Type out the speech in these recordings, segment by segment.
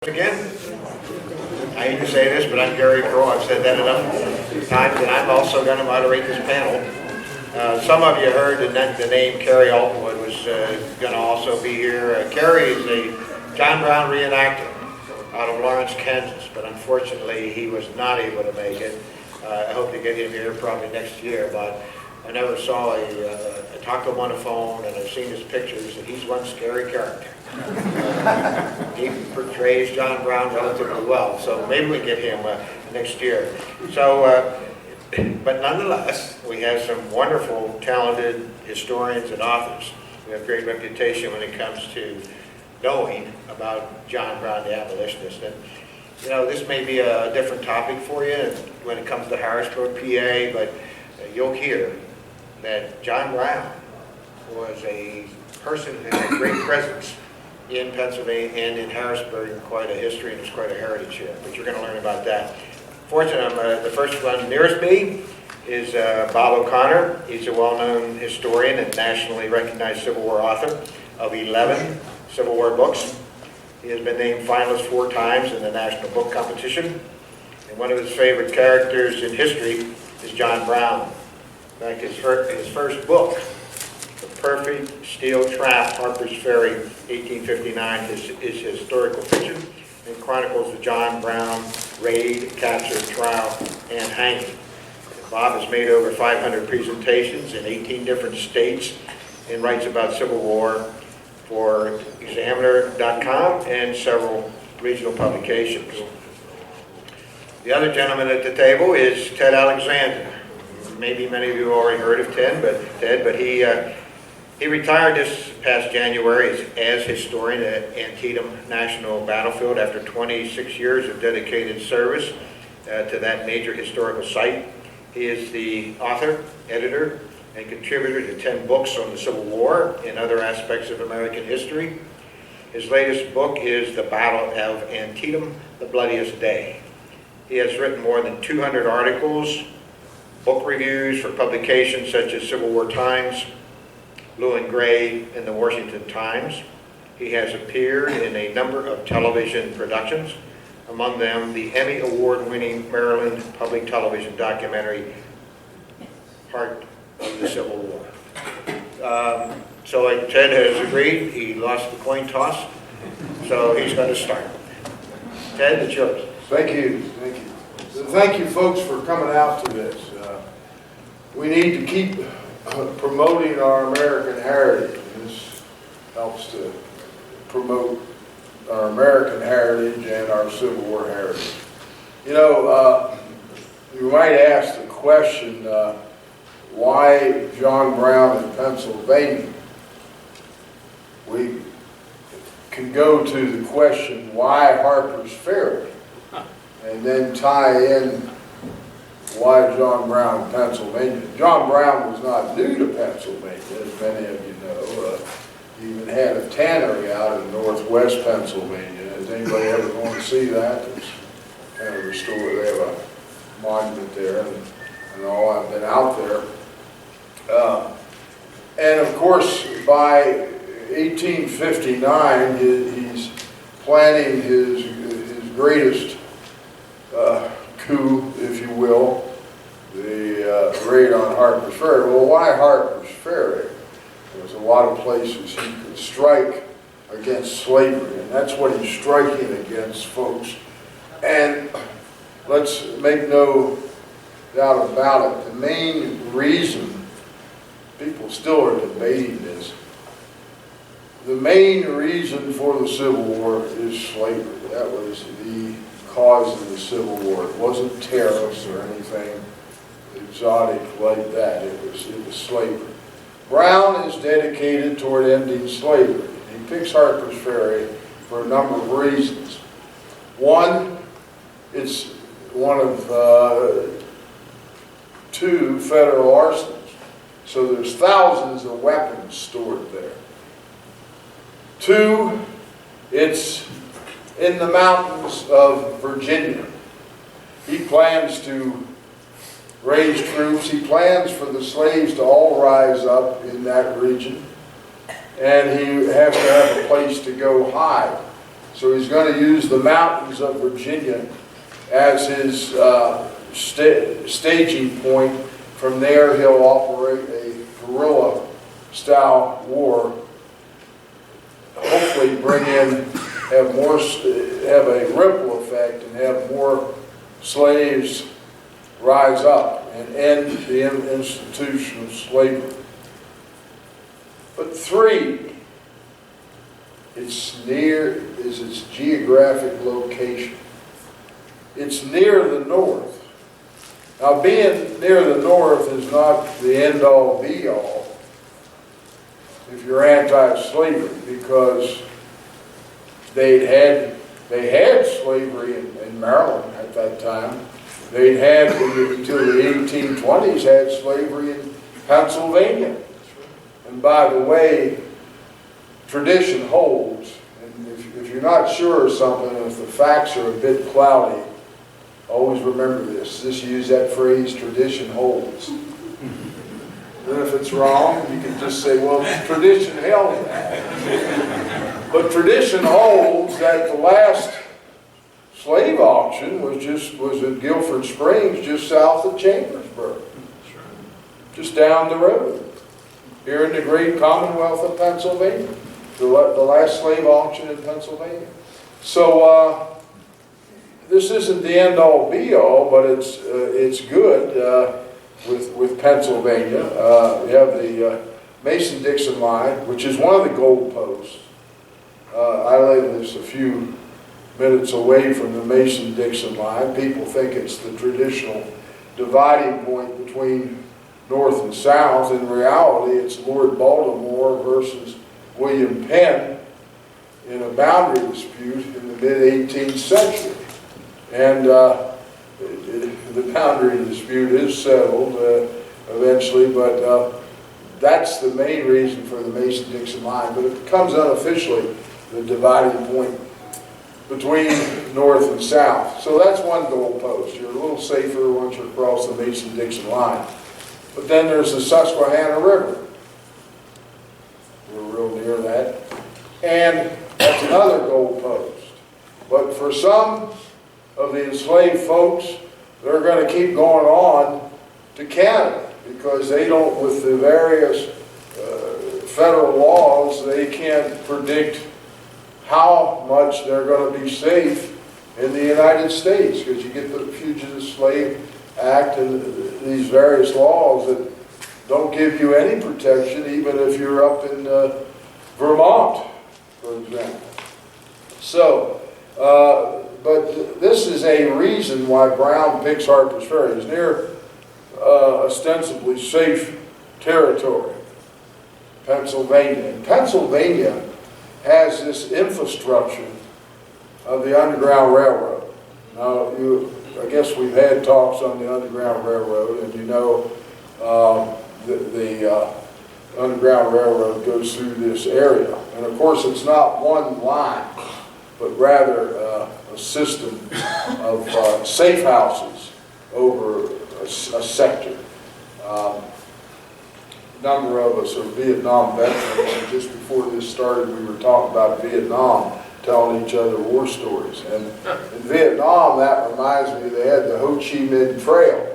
Again, I hate to say this, but I'm Kerry. I've said that enough times, and I'm also going to moderate this panel. Some of you heard the name Kerry Altenbernd was going to also be here. Kerry is a John Brown reenactor out of Lawrence, Kansas, but unfortunately he was not able to make it. I hope to get him here probably next year, but I never saw I talked to him on the phone, and I've seen his pictures, and he's one scary character. He portrays John Brown relatively well, so maybe we get him next year. So, but nonetheless, we have some wonderful, talented historians and authors. We have great reputation when it comes to knowing about John Brown, the Abolitionist. And you know, this may be a different topic for you when it comes to Harrisburg, PA, but you'll hear that John Brown was a person who had a great presence in Pennsylvania and in Harrisburg, and quite a history, and there's quite a heritage here. But you're going to learn about that. Fortunately, the first one nearest me is Bob O'Connor. He's a well-known historian and nationally recognized Civil War author of 11 Civil War books. He has been named finalist 4 times in the National Book Competition. And one of his favorite characters in history is John Brown. In fact, his first book, The Perfect Steel Trap, Harper's Ferry, 1859, is historical fiction and chronicles the John Brown raid, capture, trial, and hanging. Bob has made over 500 presentations in 18 different states and writes about Civil War for Examiner.com and several regional publications. The other gentleman at the table is Ted Alexander. Maybe many of you already heard of Ted, but he retired this past January as historian at Antietam National Battlefield after 26 years of dedicated service to that major historical site. He is the author, editor, and contributor to 10 books on the Civil War and other aspects of American history. His latest book is The Battle of Antietam, the Bloodiest Day. He has written more than 200 articles, book reviews for publications such as Civil War Times, Blue and Gray, and the Washington Times. He has appeared in a number of television productions, among them the Emmy Award-winning Maryland Public Television documentary, Heart of the Civil War. So like Ted has agreed, he lost the coin toss, so he's going to start. Ted, it's yours. Thank you. Thank you. So thank you, folks, for coming out to this. We need to keep promoting our American heritage. This helps to promote our American heritage and our Civil War heritage. You know, you might ask the question, why John Brown in Pennsylvania? We can go to the question, why Harper's Ferry? And then tie in why John Brown in Pennsylvania. John Brown was not new to Pennsylvania, as many of you know. He even had a tannery out in northwest Pennsylvania. Has anybody ever gone to see that? It's kind of restored. They have a monument there and all. I've been out there. And of course, by 1859, he's planning his greatest coup, if you will, the raid on Harper's Ferry. Well, why Harper's Ferry? There's a lot of places he could strike against slavery, and that's what he's striking against, folks. And let's make no doubt about it, the main reason, people still are debating this, the main reason for the Civil War is slavery. That was the cause of the Civil War. It wasn't tariffs or anything exotic like that. It was slavery. Brown is dedicated toward ending slavery. He picks Harper's Ferry for a number of reasons. One, it's one of 2 federal arsenals. So there's thousands of weapons stored there. 2, it's in the mountains of Virginia. He plans to raise troops. He plans for the slaves to all rise up in that region. And he has to have a place to go hide. So he's going to use the mountains of Virginia as his staging point. From there, he'll operate a guerrilla-style war. Hopefully, have a ripple effect, and have more slaves rise up and end the institution of slavery. But 3, its geographic location. It's near the north. Now, being near the north is not the end-all, be-all if you're anti-slavery, because they had slavery in Maryland at that time. They had, until the 1820s, had slavery in Pennsylvania. And by the way, tradition holds, and if you're not sure of something, if the facts are a bit cloudy, always remember this. Just use that phrase, tradition holds. And if it's wrong, you can just say, well, tradition held that. But tradition holds that the last slave auction was at Guilford Springs, just south of Chambersburg. Just down the road. Here in the great Commonwealth of Pennsylvania. The last slave auction in Pennsylvania. So this isn't the end-all, be-all, but it's good with Pennsylvania. We have the Mason-Dixon line, which is one of the goalposts. I live just a few minutes away from the Mason-Dixon line. People think it's the traditional dividing point between North and South. In reality, it's Lord Baltimore versus William Penn in a boundary dispute in the mid-18th century. And the boundary dispute is settled eventually, but that's the main reason for the Mason-Dixon line. But it becomes unofficially the dividing point between North and South. So that's one goalpost. You're a little safer once you cross the Mason-Dixon line. But then there's the Susquehanna River. We're real near that. And that's another goalpost. But for some of the enslaved folks, they're going to keep going on to Canada because they don't, with the various federal laws, they can't predict how much they're going to be safe in the United States, because you get the Fugitive Slave Act and these various laws that don't give you any protection, even if you're up in Vermont, for example. So, but this is a reason why Brown picks Harper's Ferry. It's near ostensibly safe territory, Pennsylvania. And Pennsylvania has this infrastructure of the Underground Railroad. Now, I guess we've had talks on the Underground Railroad, and you know the Underground Railroad goes through this area. And of course, it's not one line, but rather a system of safe houses over a sector. A number of us are Vietnam veterans, and just before this started, we were talking about Vietnam, telling each other war stories. And in Vietnam, that reminds me, they had the Ho Chi Minh Trail.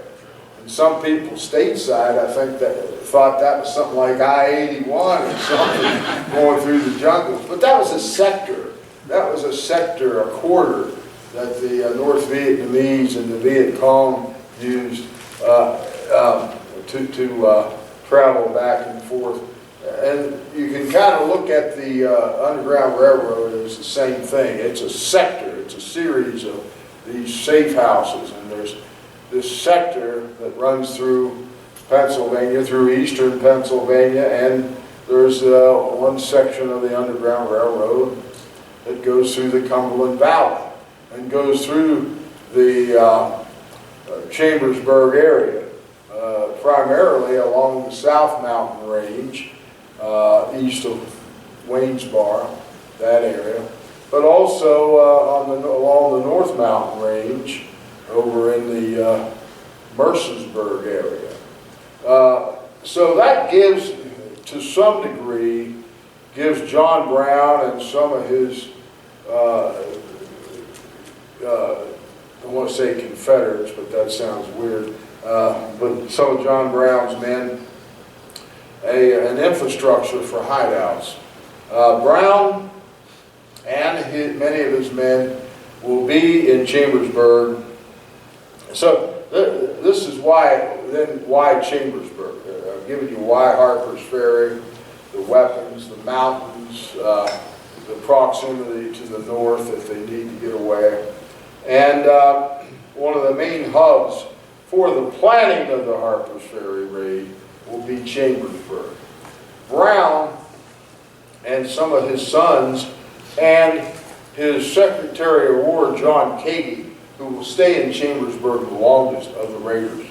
And some people stateside, I think, thought that was something like I-81 or something, going through the jungles. But that was a sector. That was a sector, a quarter, that the North Vietnamese and the Viet Cong used to travel back and forth. And you can kind of look at the Underground Railroad as the same thing. It's a sector. It's a series of these safe houses. And there's this sector that runs through Pennsylvania, through eastern Pennsylvania, and there's one section of the Underground Railroad that goes through the Cumberland Valley and goes through the Chambersburg area, primarily along the South Mountain Range, east of Waynesboro, that area, but also along the North Mountain Range over in the Mercersburg area. So that gives, to some degree, gives John Brown and some of his I want to say Confederates, but that sounds weird, but some of John Brown's men, an infrastructure for hideouts. Brown and many of his men will be in Chambersburg. So this is why Chambersburg. I've given you why Harper's Ferry, the weapons, the mountains, the proximity to the north if they need to get away. And one of the main hubs for the planning of the Harper's Ferry raid will be Chambersburg. Brown and some of his sons and his Secretary of War, John Kagi, who will stay in Chambersburg the longest of the raiders,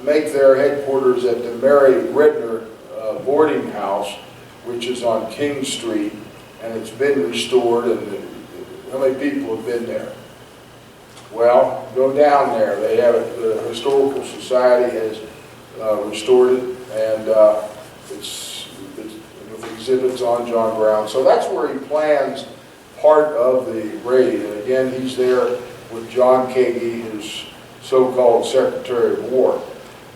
make their headquarters at the Mary Ridner boarding house, which is on King Street, and it's been restored. And how many people have been there? Well, go down there. They have it. The Historical Society has restored it, and it's with exhibits on John Brown. So that's where he plans part of the raid. And again, he's there with John Kagi, his so-called Secretary of War.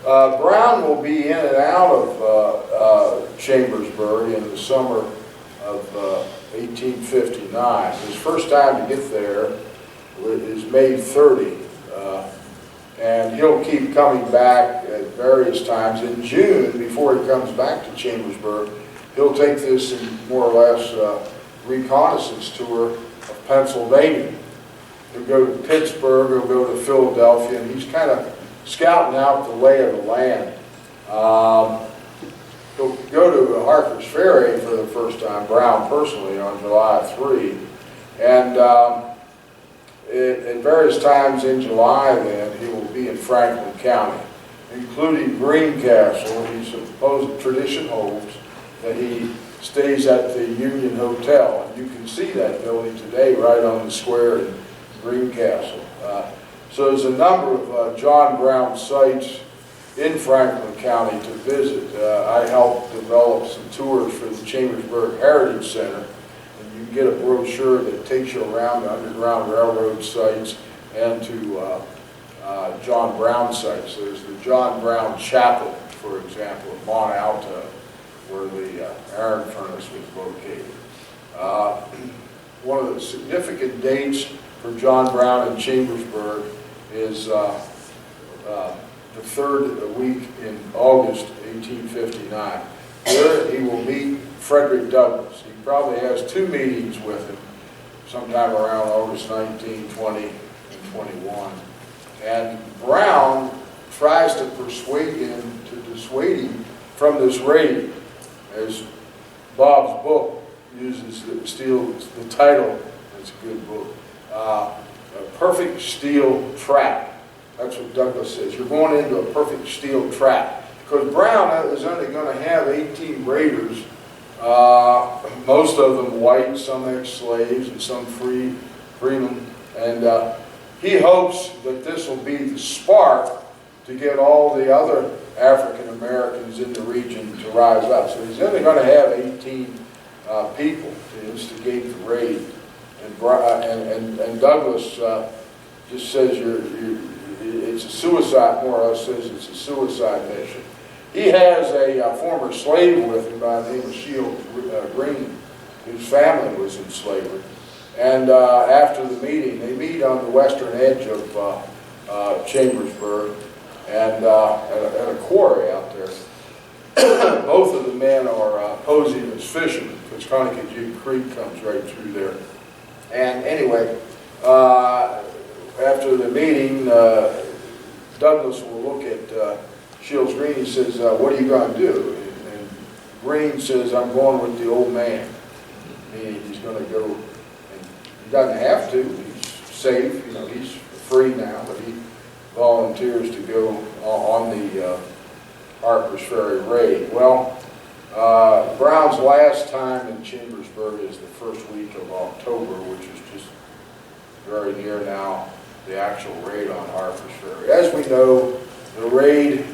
Brown will be in and out of Chambersburg in the summer of 1859. His first time to get there is May 30, and he'll keep coming back at various times. In June, before he comes back to Chambersburg, he'll take this in more or less reconnaissance tour of Pennsylvania. He'll go to Pittsburgh, he'll go to Philadelphia, and he's kind of scouting out the lay of the land. He'll go to Harper's Ferry for the first time, Brown personally, on July 3. And at various times in July then, he will be in Franklin County, including Greencastle. He's supposed tradition holds that he stays at the Union Hotel. And you can see that building today right on the square in Greencastle. So there's a number of John Brown sites in Franklin County to visit. I helped develop some tours for the Chambersburg Heritage Center, and you can get a brochure that takes you around the Underground Railroad sites and to John Brown sites. There's the John Brown Chapel, for example, at Mont Alta, where the iron furnace was located. One of the significant dates for John Brown in Chambersburg is the third week in August 1859. There he will meet Frederick Douglass. He probably has two meetings with him sometime around August 19, 20, and 21. And Brown tries to dissuade him from this raid, as Bob's book uses the title. It's a good book. A perfect steel trap. That's what Douglass says. You're going into a perfect steel trap. Because Brown is only going to have 18 raiders, most of them white, some ex-slaves, and some freemen. And he hopes that this will be the spark to get all the other African Americans in the region to rise up. So he's only going to have 18 people to instigate the raid. And Douglass just says it's a suicide, more or less says it's a suicide mission. He has a former slave with him by the name of Shields Green, whose family was in slavery. And after the meeting, they meet on the western edge of Chambersburg and at a quarry out there. Both of the men are posing as fishermen, because Conococheague Creek comes right through there. And anyway, after the meeting, Douglass will look at Shields Green. He says, what are you going to do? And Green says, I'm going with the old man. Meaning he's going to go, and he doesn't have to. He's safe. He's free now, but he volunteers to go on the Harper's Ferry raid. Well, Brown's last time in Chambersburg is the first week of October, which is just very near now, the actual raid on Harper's Ferry. As we know, the raid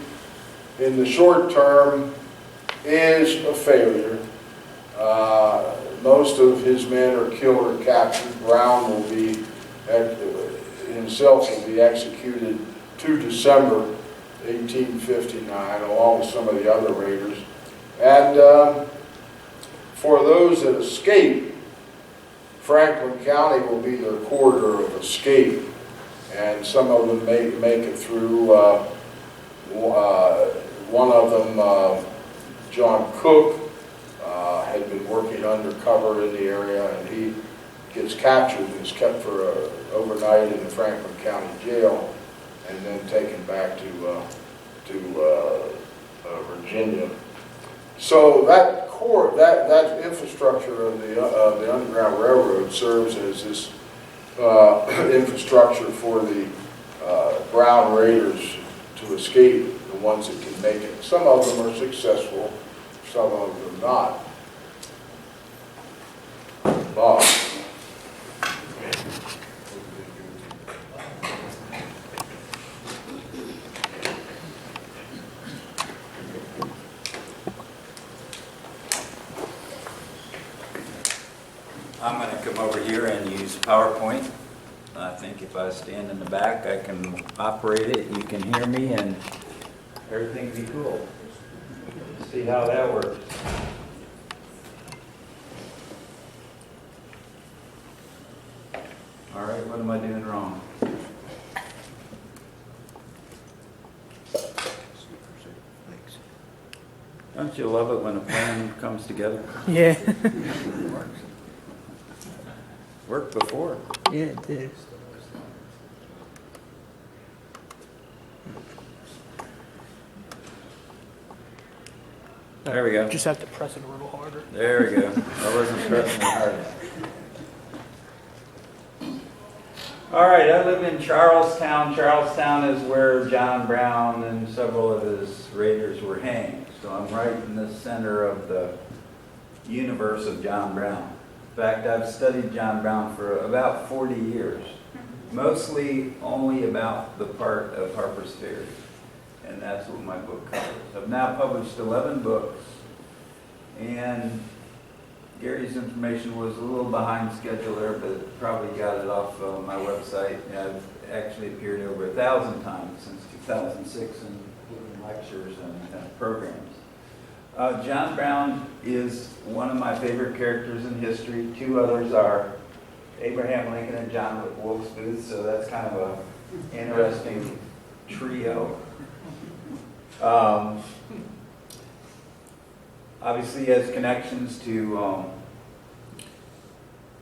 in the short term is a failure. Most of his men are killed or captured. Brown will be, himself will be executed 2 December 1859, along with some of the other raiders. And for those that escape, Franklin County will be their corridor of escape. And some of them make it through. One of them, John Cook, had been working undercover in the area, and he gets captured and is kept for overnight in the Franklin County Jail, and then taken back to Virginia. So that that infrastructure of the Underground Railroad serves as this infrastructure for the Brown Raiders to escape, the ones that can make it. Some of them are successful, some of them not. Bob. I'm going to come over here and use PowerPoint. I think if I stand in the back, I can operate it, you can hear me, and everything will be cool. See how that works. All right, what am I doing wrong? Don't you love it when a plan comes together? Yeah. Worked before. Yeah, it did. There we go. Just have to press it a little harder. There we go. I wasn't pressing it hard. All right, I live in Charlestown. Charlestown is where John Brown and several of his raiders were hanged. So I'm right in the center of the universe of John Brown. In fact, I've studied John Brown for about 40 years, mostly only about the part of Harper's Ferry. And that's what my book covers. I've now published 11 books, and Gary's information was a little behind schedule there, but probably got it off my website. I've actually appeared over 1,000 times since 2006 in lectures and programs. John Brown is one of my favorite characters in history. Two others are Abraham Lincoln and John Wilkes Booth, so that's kind of an interesting trio. Obviously he has connections to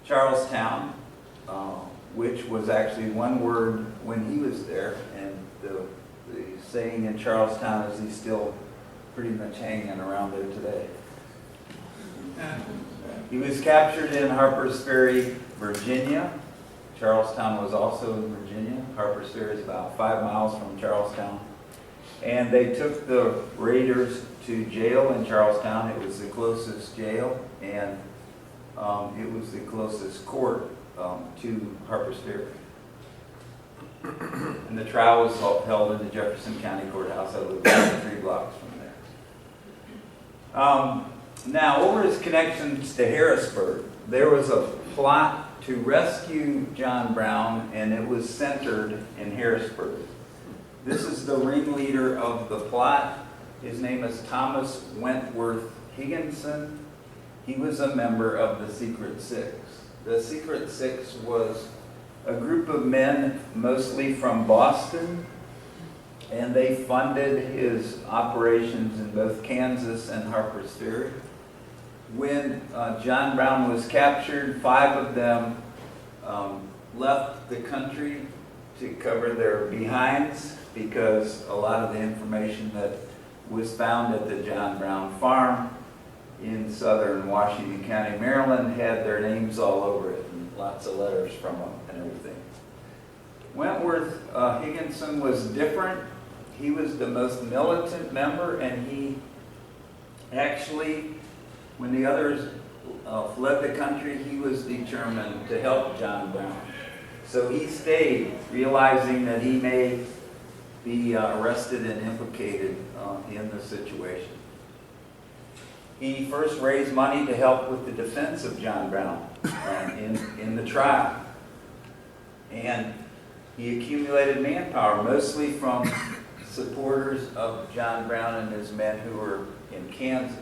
Charlestown, which was actually one word when he was there, and the saying in Charlestown is he's still pretty much hanging around there today. He was captured in Harper's Ferry, Virginia. Charlestown was also in Virginia. Harper's Ferry is about 5 miles from Charlestown. And they took the raiders to jail in Charlestown. It was the closest jail, and it was the closest court to Harper's Ferry. And the trial was held in the Jefferson County Courthouse. I lived about 3 blocks from there. Now, what were his connections to Harrisburg? There was a plot to rescue John Brown, and it was centered in Harrisburg. This is the ringleader of the plot. His name is Thomas Wentworth Higginson. He was a member of the Secret Six. The Secret Six was a group of men, mostly from Boston, and they funded his operations in both Kansas and Harper's Ferry. When John Brown was captured, 5 of them left the country to cover their behinds, because a lot of the information that was found at the John Brown farm in southern Washington County, Maryland, had their names all over it, and lots of letters from them and everything. Wentworth Higginson was different. He was the most militant member, and he actually, when the others fled the country, he was determined to help John Brown. So he stayed, realizing that he may be arrested and implicated in the situation. He first raised money to help with the defense of John Brown in the trial. And he accumulated manpower, mostly from supporters of John Brown and his men who were in Kansas.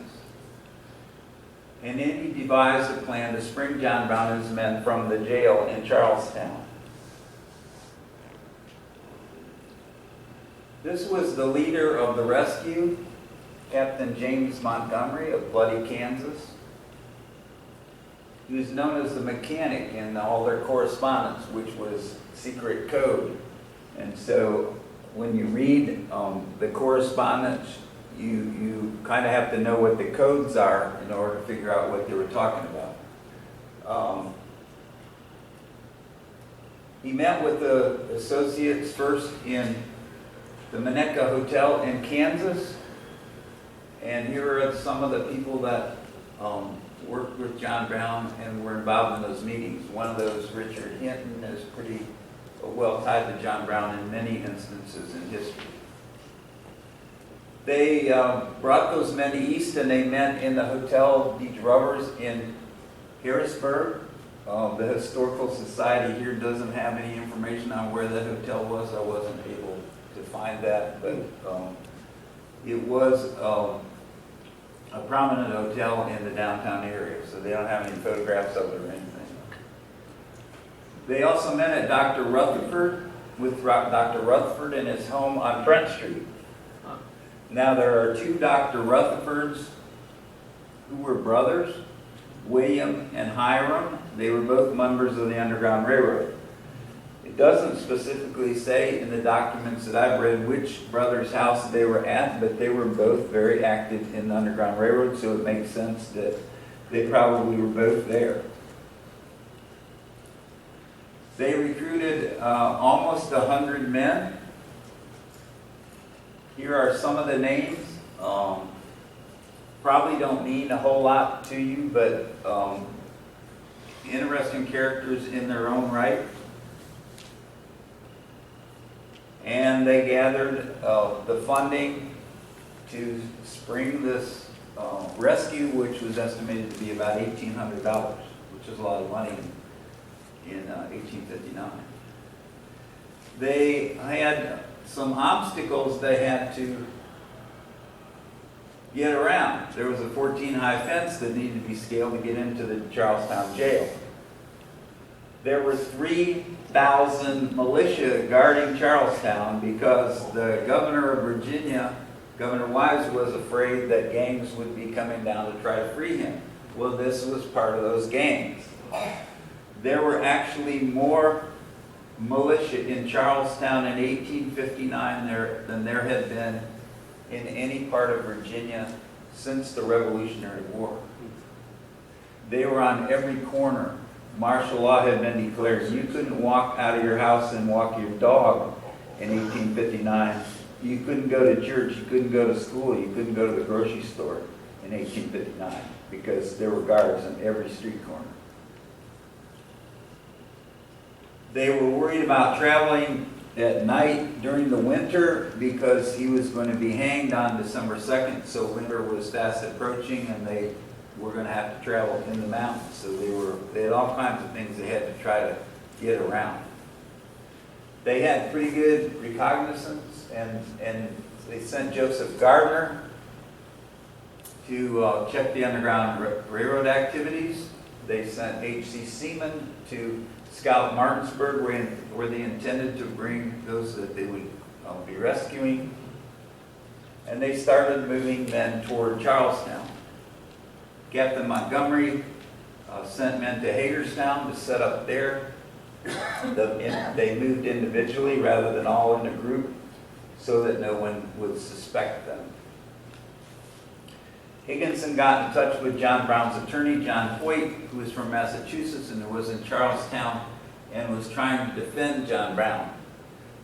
And then he devised a plan to spring John Brown and his men from the jail in Charlestown. This was the leader of the rescue, Captain James Montgomery of Bloody, Kansas. He was known as the mechanic in all their correspondence, which was secret code. And so when you read the correspondence, you kind of have to know what the codes are in order to figure out what they were talking about. He met with the associates first in the Minnetka Hotel in Kansas. And here are some of the people that worked with John Brown and were involved in those meetings. One of those, Richard Hinton, is pretty well tied to John Brown in many instances in history. They brought those men east and they met in the Hotel de Drovers in Harrisburg. The Historical Society here doesn't have any information on where the hotel was. I wasn't able to find that, but it was a prominent hotel in the downtown area, so they don't have any photographs of it or anything. They also met at Dr. Rutherford, with Dr. Rutherford in his home on Front Street. Now there are two Dr. Rutherfords who were brothers, William and Hiram. They were both members of the Underground Railroad. It doesn't specifically say in the documents that I've read which brother's house they were at, but they were both very active in the Underground Railroad, so it makes sense that they probably were both there. They recruited almost 100 men. Here are some of the names. Probably don't mean a whole lot to you, but interesting characters in their own right. And they gathered the funding to spring this rescue, which was estimated to be about $1,800, which is a lot of money in 1859. They had some obstacles they had to get around. There was a 14-high fence that needed to be scaled to get into the Charlestown jail. There were 3,000 militia guarding Charlestown because the governor of Virginia, Governor Wise, was afraid that gangs would be coming down to try to free him. Well, this was part of those gangs. There were actually more militia in Charlestown in 1859 than there had been in any part of Virginia since the Revolutionary War. They were on every corner. Martial law had been declared. You couldn't walk out of your house and walk your dog in 1859. You couldn't go to church. You couldn't go to school. You couldn't go to the grocery store in 1859 because there were guards on every street corner. They were worried about traveling at night during the winter because he was going to be hanged on December 2nd, so winter was fast approaching and they were going to have to travel in the mountains. So they had all kinds of things they had to try to get around. They had pretty good recognizance and they sent Joseph Gardner to check the Underground Railroad activities. They sent H.C. Seaman to scout Martinsburg, where they intended to bring those that they would be rescuing. And they started moving then toward Charlestown. Captain Montgomery sent men to Hagerstown to set up there. They moved individually rather than all in a group so that no one would suspect them. Higginson got in touch with John Brown's attorney, John Hoyt, who was from Massachusetts and was in Charlestown and was trying to defend John Brown.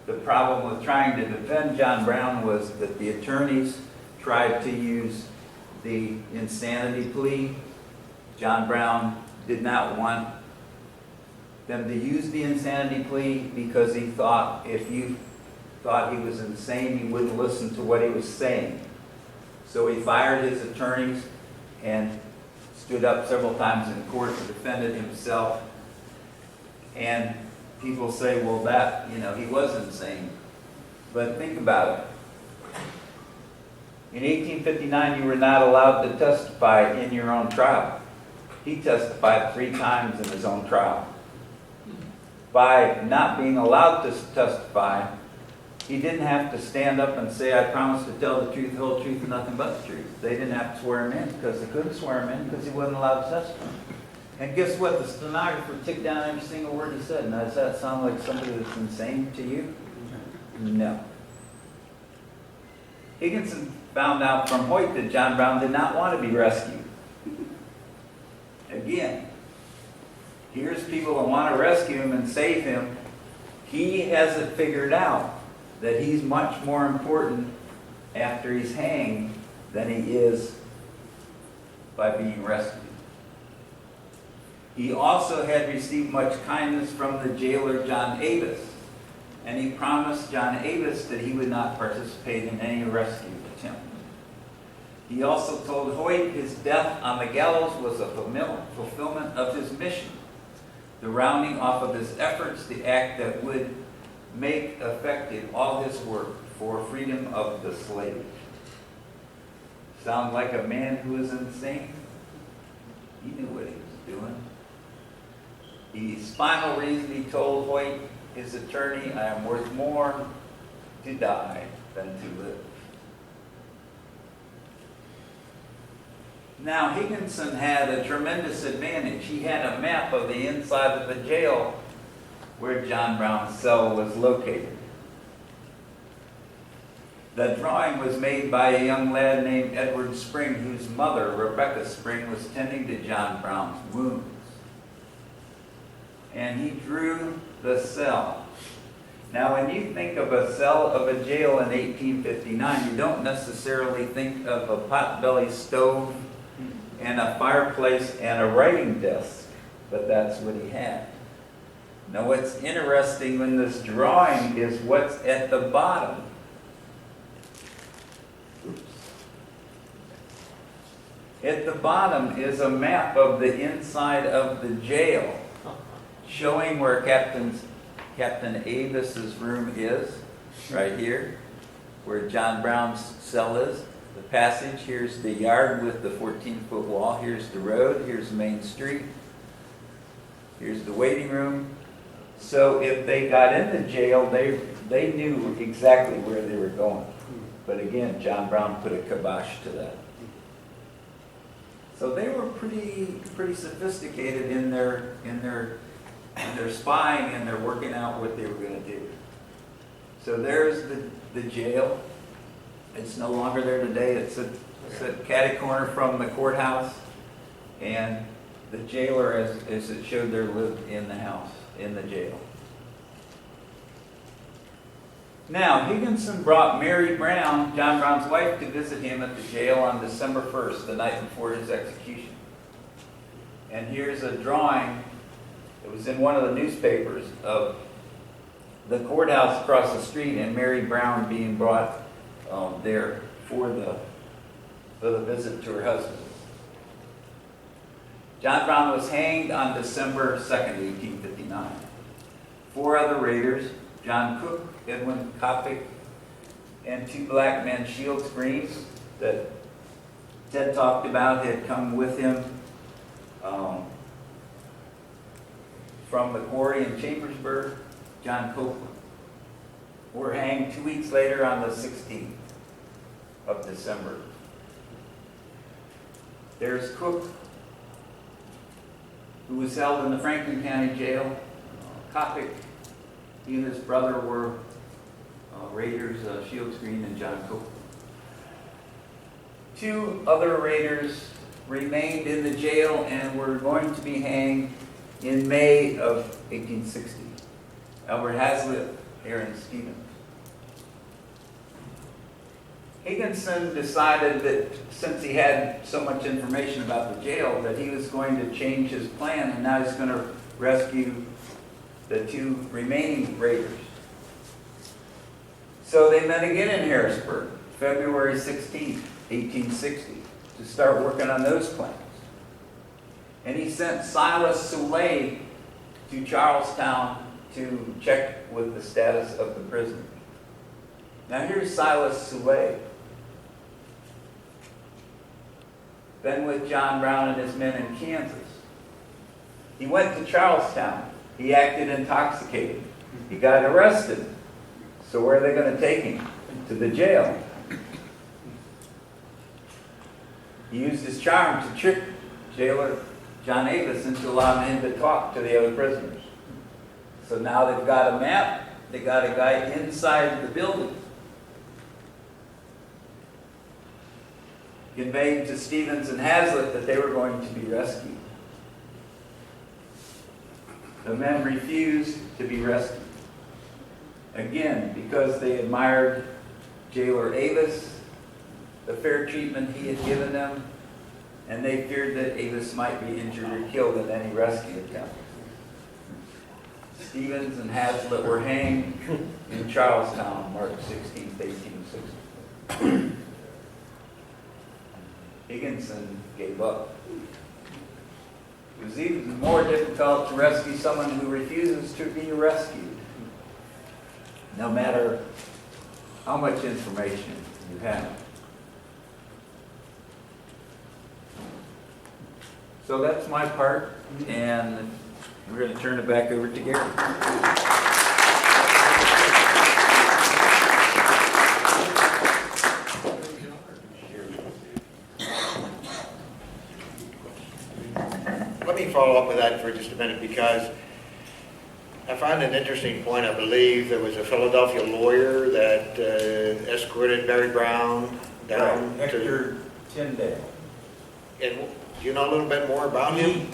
The problem with trying to defend John Brown was that the attorneys tried to use the insanity plea. John Brown did not want them to use the insanity plea because he thought if you thought he was insane, you wouldn't listen to what he was saying. So he fired his attorneys and stood up several times in court to defend it himself. And people say, well, that, he was insane. But think about it. In 1859, you were not allowed to testify in your own trial. He testified 3 times in his own trial. By not being allowed to testify, he didn't have to stand up and say, I promise to tell the truth, the whole truth, and nothing but the truth. They didn't have to swear him in because they couldn't swear him in because he wasn't allowed to testify. And guess what? The stenographer took down every single word he said. Now, does that sound like somebody that's insane to you? No. Higginson found out from Hoyt that John Brown did not want to be rescued. Again, here's people that want to rescue him and save him. He hasn't figured out that he's much more important after he's hanged than he is by being rescued. He also had received much kindness from the jailer John Avis, and he promised John Avis that he would not participate in any rescue attempt. He also told Hoyt his death on the gallows was a fulfillment of his mission, the rounding off of his efforts, the act that would make effective all his work for freedom of the slave. Sound like a man who is insane? He knew what he was doing. His final reason he told Hoyt, his attorney, I am worth more to die than to live. Now, Higginson had a tremendous advantage. He had a map of the inside of the jail where John Brown's cell was located. The drawing was made by a young lad named Edward Spring, whose mother, Rebecca Spring, was tending to John Brown's wounds. And he drew the cell. Now, when you think of a cell of a jail in 1859, you don't necessarily think of a potbelly stove and a fireplace and a writing desk, but that's what he had. Now, what's interesting in this drawing is what's at the bottom. At the bottom is a map of the inside of the jail, showing where Captain Avis's room is, right here, where John Brown's cell is. The passage, here's the yard with the 14-foot wall, here's the road, here's Main Street, here's the waiting room. So if they got into jail, they knew exactly where they were going. But again, John Brown put a kibosh to that. So they were pretty sophisticated in their spying, and they're working out what they were going to do. So there's the jail. It's no longer there today. It's at catty corner from the courthouse, and the jailer, as it showed there, lived in the house, in the jail. Now, Higginson brought Mary Brown, John Brown's wife, to visit him at the jail on December 1st, the night before his execution. And here's a drawing. It was in one of the newspapers of the courthouse across the street and Mary Brown being brought there for the visit to her husband. John Brown was hanged on December 2nd, 1859. 4 other raiders, John Cook, Edwin Coppic, and 2 black men, Shields Green, that Ted talked about, had come with him from the quarry in Chambersburg, John Copeland, were hanged 2 weeks later on the 16th of December. There's Cook, who was held in the Franklin County Jail. Coppic, he and his brother were raiders, Shields Green and John Copeland. 2 other raiders remained in the jail and were going to be hanged in May of 1860. Albert Hazlitt, Aaron Stevens. Higginson decided that since he had so much information about the jail, that he was going to change his plan, and now he's going to rescue the 2 remaining raiders. So they met again in Harrisburg, February 16th, 1860. to start working on those plans. And he sent Silas Soule to Charlestown to check with the status of the prisoners. Now here's Silas Soule. Been with John Brown and his men in Kansas. He went to Charlestown. He acted intoxicated. He got arrested. So where are they going to take him? To the jail. He used his charm to trick jailer John Avis into allowing him to talk to the other prisoners. So now they've got a map. They got a guy inside the building. Conveyed to Stevens and Hazlitt that they were going to be rescued. The men refused to be rescued. Again, because they admired jailer Avis, the fair treatment he had given them, and they feared that Avis might be injured or killed in any rescue attempt. Stevens and Hazlitt were hanged in Charlestown on March 16, 1860. Higginson gave up. It was even more difficult to rescue someone who refuses to be rescued, no matter how much information you have. So that's my part, and we're going to turn it back over to Gary. Let me follow up with that for just a minute, because I found an interesting point. I believe there was a Philadelphia lawyer that escorted Mary Brown down to... Hector Tyndale. And do you know a little bit more about him?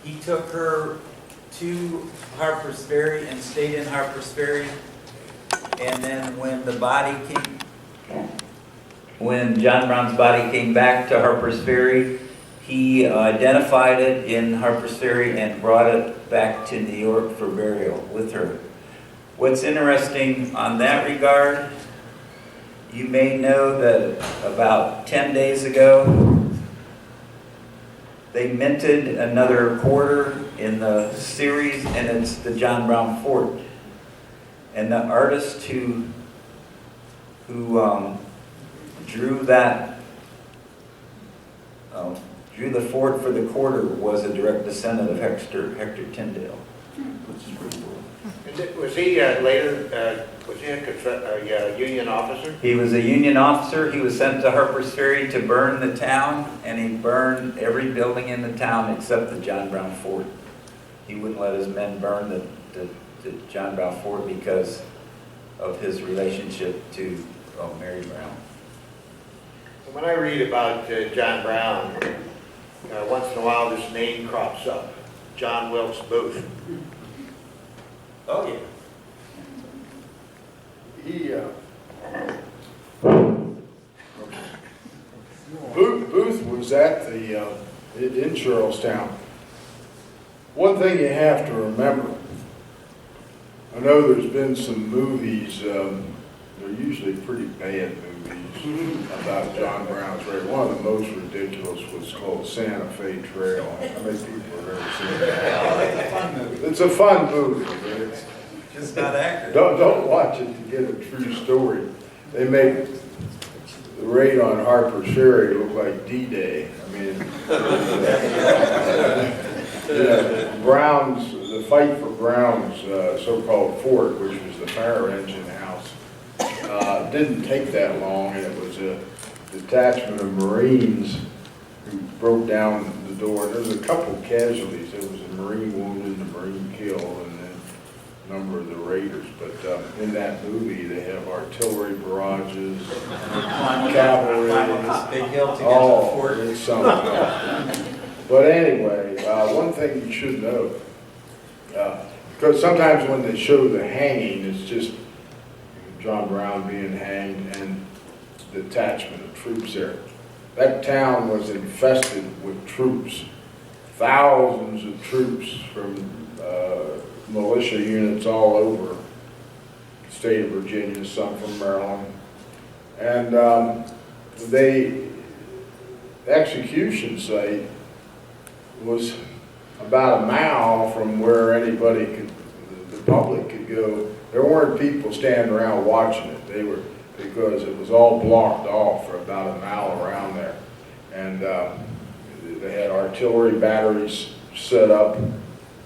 He took her to Harper's Ferry and stayed in Harper's Ferry. And then when John Brown's body came back to Harper's Ferry, he identified it in Harper's Ferry and brought it back to New York for burial with her. What's interesting on that regard, you may know that about 10 days ago, they minted another quarter in the series, and it's the John Brown Fort. And the artist who drew the fort for the quarter was a direct descendant of Hector Tyndale, which is pretty cool. Was he later, was he a Union officer? He was a Union officer. He was sent to Harper's Ferry to burn the town, and he burned every building in the town except the John Brown Fort. He wouldn't let his men burn the John Brown Fort because of his relationship to Mary Brown. When I read about John Brown, once in a while this name crops up, John Wilkes Booth. Oh, yeah. Booth was at in Charlestown. One thing you have to remember, I know there's been some movies, they're usually pretty bad movies about John Brown's raid. One of the most ridiculous was called Santa Fe Trail. How many people have ever seen that? It's a fun movie, but it's Just not accurate. don't watch it to get a true story. They make the raid on Harper's Ferry look like D-Day. I mean, the fight for Brown's so-called fort, which was the fire engine house, didn't take that long, and it was a detachment of Marines who broke down the door. And there was a couple casualties. There was a Marine wounded, a Marine killed, and then a number of the raiders. But in that movie, they have artillery barrages, cavalry, Big hill to get to the oh, fort. it's something else. But anyway, one thing you should know, because sometimes when they show the hanging, it's just John Brown being hanged and the detachment of troops there. That town was infested with troops, thousands of troops from militia units all over the state of Virginia, some from Maryland. And the execution site was about a mile from where anybody could, the public could go. There weren't people standing around watching it. They were, because it was all blocked off for about a mile around there. And they had artillery batteries set up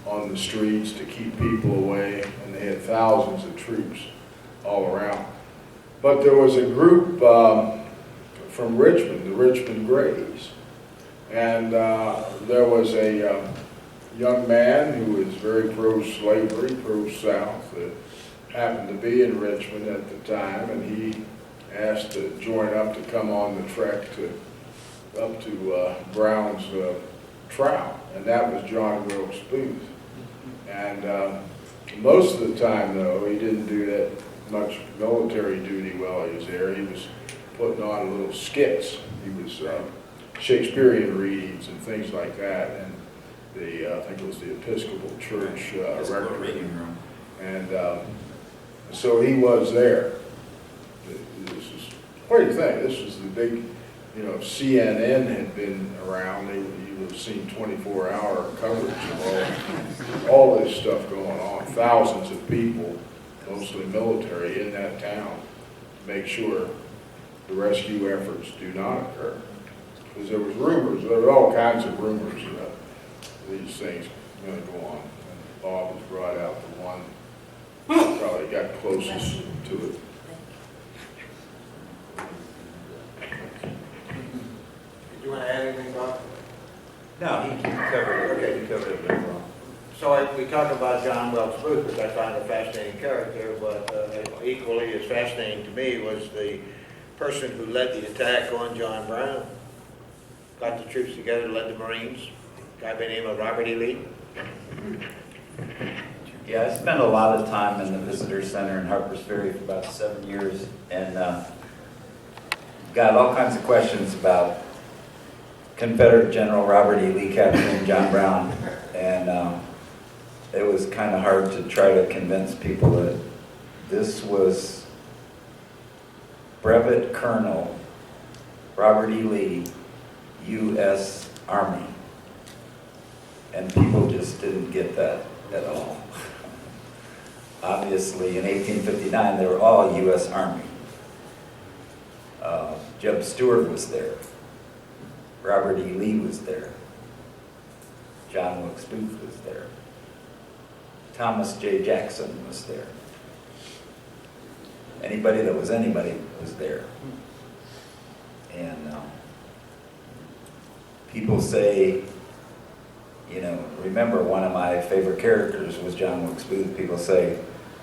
on the streets to keep people away, and they had thousands of troops all around. But there was a group from Richmond, the Richmond Grays, and there was a young man who was very pro-slavery, pro-South, that happened to be in Richmond at the time, and he asked to join up to come on the trek up to Brown's trial, and that was John Wilkes Booth. And most of the time, though, he didn't do that much military duty while he was there. He was putting on little skits. He was Shakespearean readings and things like that, and I think it was the Episcopal Church rectory. And so he was there. This is quite a thing. This was the big, CNN had been around. You would have seen 24-hour coverage of all this stuff going on. Thousands of people, mostly military, in that town to make sure the rescue efforts do not occur. Because there was rumors, there were all kinds of rumors about these things going to go on. And Bob was brought out the one that probably got closest to it. Did you want to add anything, Bob? No, he covered it. Okay. He covered it very well. So we talk about John Wilkes Booth, which I find a fascinating character, but equally as fascinating to me was the person who led the attack on John Brown. Got the troops together, led the Marines, a guy by the name of Robert E. Lee. Yeah, I spent a lot of time in the visitor center in Harpers Ferry for about 7 years, and got all kinds of questions about Confederate General Robert E. Lee capturing John Brown, and it was kind of hard to try to convince people that this was Brevet Colonel Robert E. Lee, U.S. Army, and people just didn't get that at all. Obviously, in 1859, they were all U.S. Army. Jeb Stuart was there. Robert E. Lee was there. John Wilkes Booth was there. Thomas J. Jackson was there. Anybody that was anybody was there. And people say, remember one of my favorite characters was John Wilkes Booth. People say,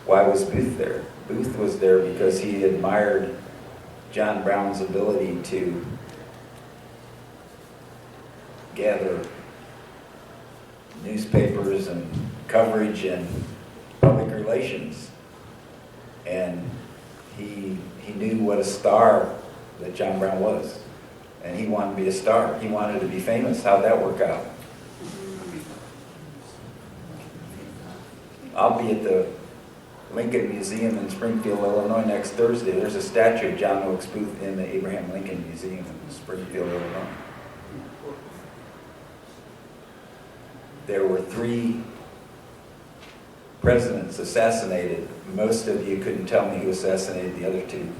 why was Booth there? Booth was there because he admired John Brown's ability to gather newspapers and coverage and public relations. And he knew what a star that John Brown was. And he wanted to be a star. He wanted to be famous. How'd that work out? I'll be at the Lincoln Museum in Springfield, Illinois next Thursday. There's a statue of John Wilkes Booth in the Abraham Lincoln Museum in Springfield, Illinois. There were 3 presidents assassinated. Most of you couldn't tell me who assassinated the other 2.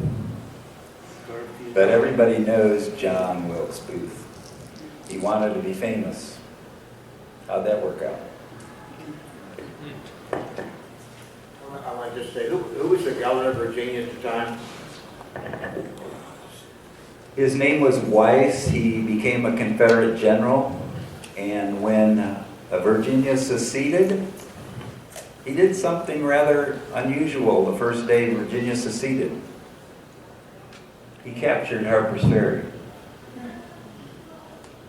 But everybody knows John Wilkes Booth. He wanted to be famous. How'd that work out? I want to just say, who was the governor of Virginia at the time? His name was Weiss. He became a Confederate general. And when Virginia seceded, he did something rather unusual the first day Virginia seceded. He captured Harper's Ferry.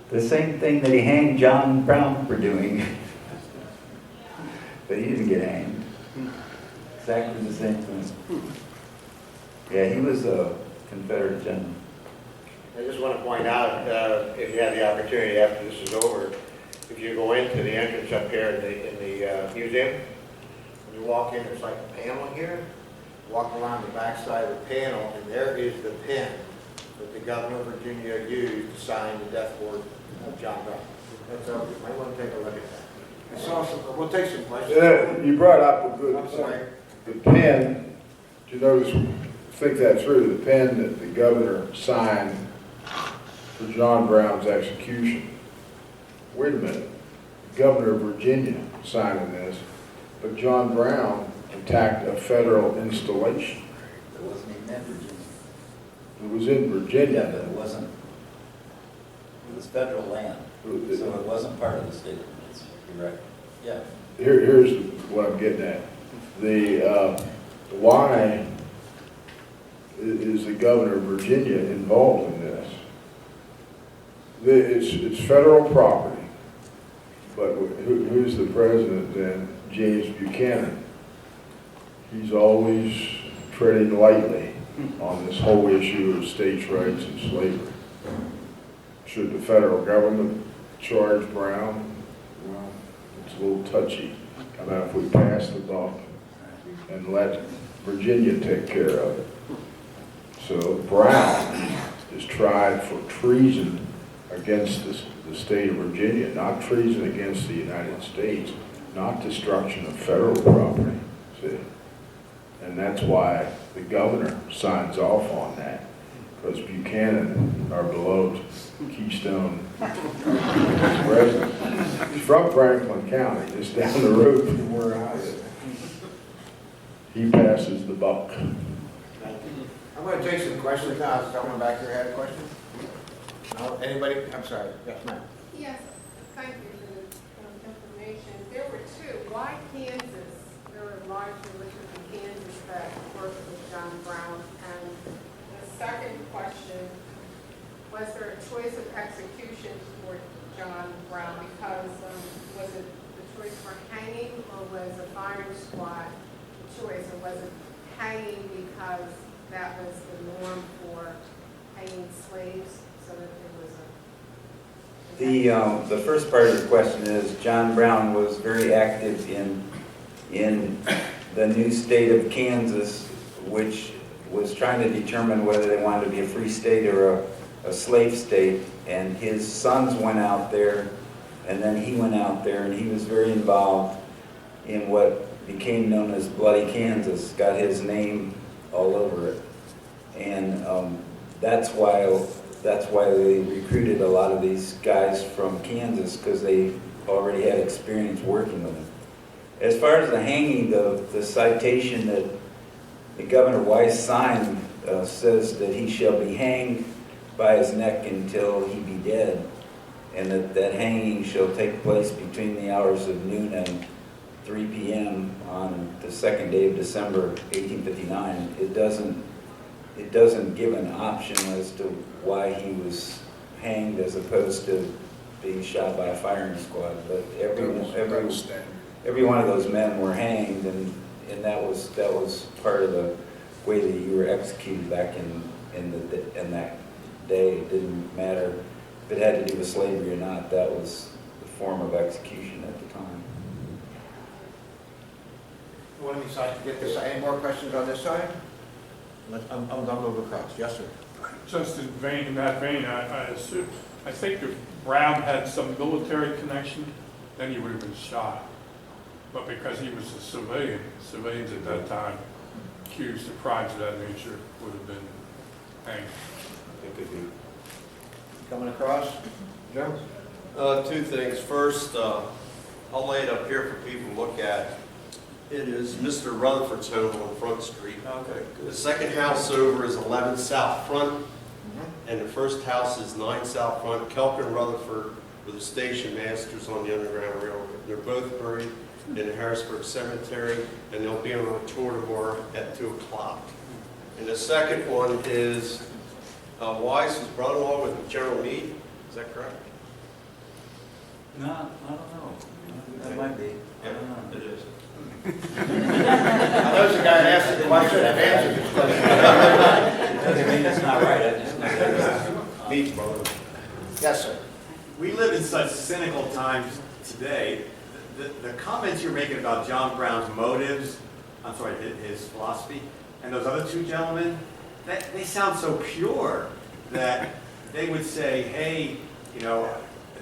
The same thing that he hanged John Brown for doing. But he didn't get hanged. Exactly the same thing. Yeah, he was a Confederate general. I just want to point out, if you have the opportunity after this is over, if you go into the entrance up here in the museum, when you walk in, there's like a panel here. Walk around the back side of the panel, and there is the pen that the governor of Virginia used to sign the death warrant of John Brown. That's all, you might want to take a look at that. I saw some, we'll take some questions. Yeah, you brought up a good I'm sorry. point. The pen, did you notice, think that through, the pen that the governor signed for John Brown's execution. Wait a minute, the governor of Virginia signing this, but John Brown attacked a federal installation. It wasn't even in Virginia. It was in Yeah, Virginia. but it wasn't. It was federal land, so it wasn't part of the state of Virginia. You're right. Yeah. Here's what I'm getting at. Why is the governor of Virginia involved in this? It's federal property, but who's the president then? James Buchanan. He's always treading lightly on this whole issue of states' rights and slavery. Should the federal government charge Brown? Well, it's a little touchy. How about if we pass the buck and let Virginia take care of it? So Brown is tried for treason against the state of Virginia, not treason against the United States, not destruction of federal property, see? And that's why the governor signs off on that, because Buchanan, our beloved Keystone president, he's from Franklin County, just down the road from where I live. He passes the buck. Thank you. I'm going to take some questions now. Someone back here had a question? No? Anybody? I'm sorry. Yes, ma'am. Yes, thank you for the information. There were two. Why Kansas? There were large religions in Kansas that worked with John Brown. And the second question, was there a choice of execution for John Brown? Because was it the choice for hanging, or was a firing squad the choice? Or was it hanging because that was the norm for hanging slaves, so that there was a... The first part of the question is, John Brown was very active in the new state of Kansas, which was trying to determine whether they wanted to be a free state or a slave state, and his sons went out there, and then he went out there, and he was very involved in what became known as Bloody Kansas, got his name all over it. And that's why they recruited a lot of these guys from Kansas, because they already had experience working with them. As far as the hanging, the citation that the Governor Weiss signed says that he shall be hanged by his neck until he be dead, and that hanging shall take place between the hours of noon and 3 p.m. on the 2nd day of December, 1859. It doesn't give an option as to why he was hanged as opposed to being shot by a firing squad. But every one of those men were hanged, and that was part of the way that you were executed back in that day. It didn't matter if it had to do with slavery or not. That was the form of execution at the time. One of you side to get this. Any more questions on this side? I'm going to move across. Yes, sir. Just in that vein, I think if Brown had some military connection, then he would have been shot. But because he was a civilian, civilians at that time accused of crimes of that nature would have been hanged. It could be. Coming across? Joe? Two things. First, I'll lay it up here for people to look at. It is Mr. Rutherford's home on Front Street. Okay, The good. second house over is 11 South Front, and the first house is 9 South Front. Kelk and Rutherford were the station masters on the Underground Railroad. They're both buried in the Harrisburg Cemetery, and they'll be on a tour tomorrow at 2 o'clock. And the second one is Weiss was brought along with General Meade. Is that correct? No, I don't know. That might be. I don't know. It is. I know the guy asked the question and answered the question. Doesn't mean it's not right. I just know that Meade's brother. Yes, sir. We live in such cynical times today. The comments you're making about John Brown's motives, I'm sorry, his philosophy, and those other two gentlemen, they sound so pure. that they would say, hey, you know,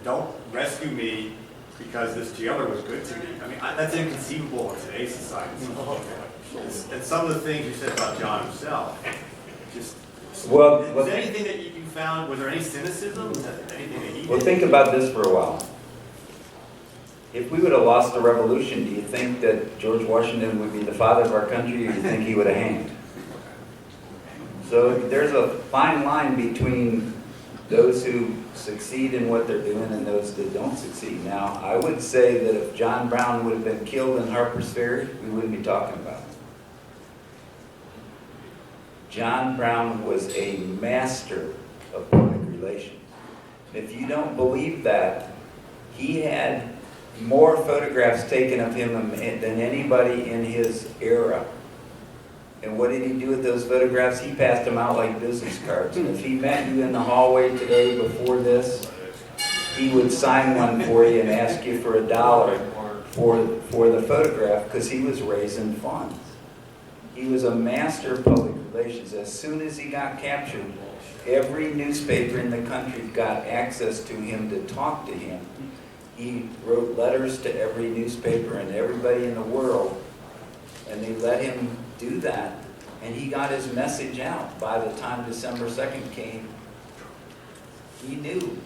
don't rescue me because this jailer was good to me. I mean, that's inconceivable in today's society. And some of the things you said about John himself, just, Well, was there anything that you found, was there any cynicism? Anything that he Well, did? think about this for a while. If we would have lost the revolution, do you think that George Washington would be the father of our country, or do you think he would have hanged? So there's a fine line between those who succeed in what they're doing and those that don't succeed. Now, I would say that if John Brown would have been killed in Harper's Ferry, we wouldn't be talking about it. John Brown was a master of public relations. If you don't believe that, he had more photographs taken of him than anybody in his era. And what did he do with those photographs? He passed them out like business cards. And if he met you in the hallway today before this, he would sign one for you and ask you for $1 for the photograph, because he was raising funds. He was a master of public relations. As soon as he got captured, every newspaper in the country got access to him to talk to him. He wrote letters to every newspaper and everybody in the world, and they let him do that, and he got his message out. By the time December 2nd came, he knew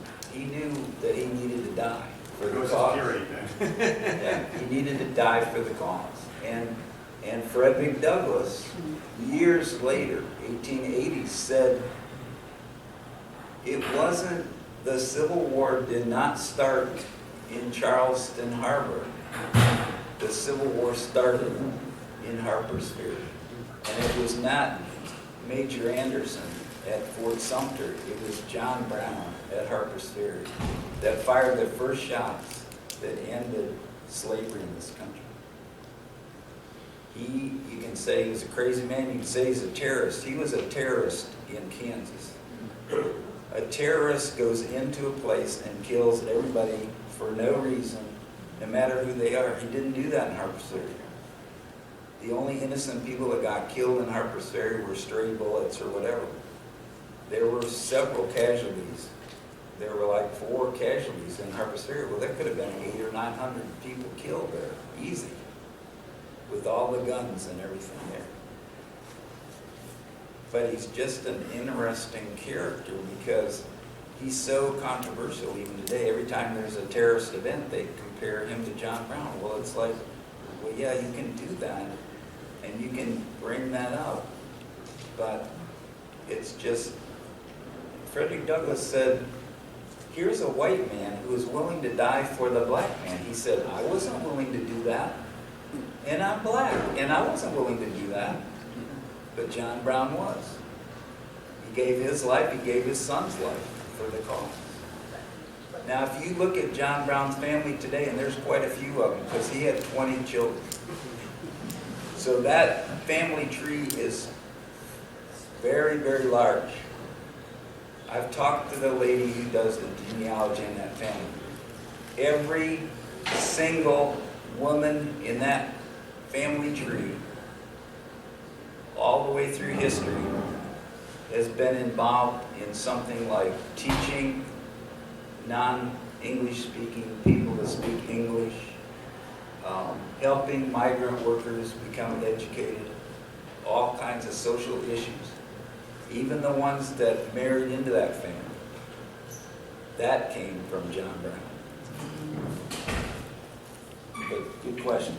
that he needed to die for the cause. Yeah, he needed to die for the cause. And Frederick Douglass, years later, 1880, said it wasn't, the Civil War did not start in Charleston Harbor. The Civil War started in Harper's Ferry. And it was not Major Anderson at Fort Sumter, it was John Brown at Harper's Ferry that fired the first shots that ended slavery in this country. You can say he was a crazy man, you can say he's a terrorist. He was a terrorist in Kansas. A terrorist goes into a place and kills everybody for no reason, no matter who they are. He didn't do that in Harper's Ferry. The only innocent people that got killed in Harper's Ferry were stray bullets or whatever. There were several casualties. There were like 4 casualties in Harper's Ferry. Well, there could have been 800 or 900 people killed there, easy, with all the guns and everything there. But he's just an interesting character because he's so controversial even today. Every time there's a terrorist event, they compare him to John Brown. Well, it's like, well, yeah, you can do that, and you can bring that up, but it's just, Frederick Douglass said, here's a white man who is willing to die for the black man. He said, I wasn't willing to do that, and I'm black, and I wasn't willing to do that, but John Brown was. He gave his life, he gave his son's life for the cause. Now, if you look at John Brown's family today, and there's quite a few of them, because he had 20 children. So that family tree is very, very large. I've talked to the lady who does the genealogy in that family. Every single woman in that family tree, all the way through history, has been involved in something like teaching non-English speaking people to speak English, helping migrant workers become educated, all kinds of social issues, even the ones that married into that family. That came from John Brown. But good question.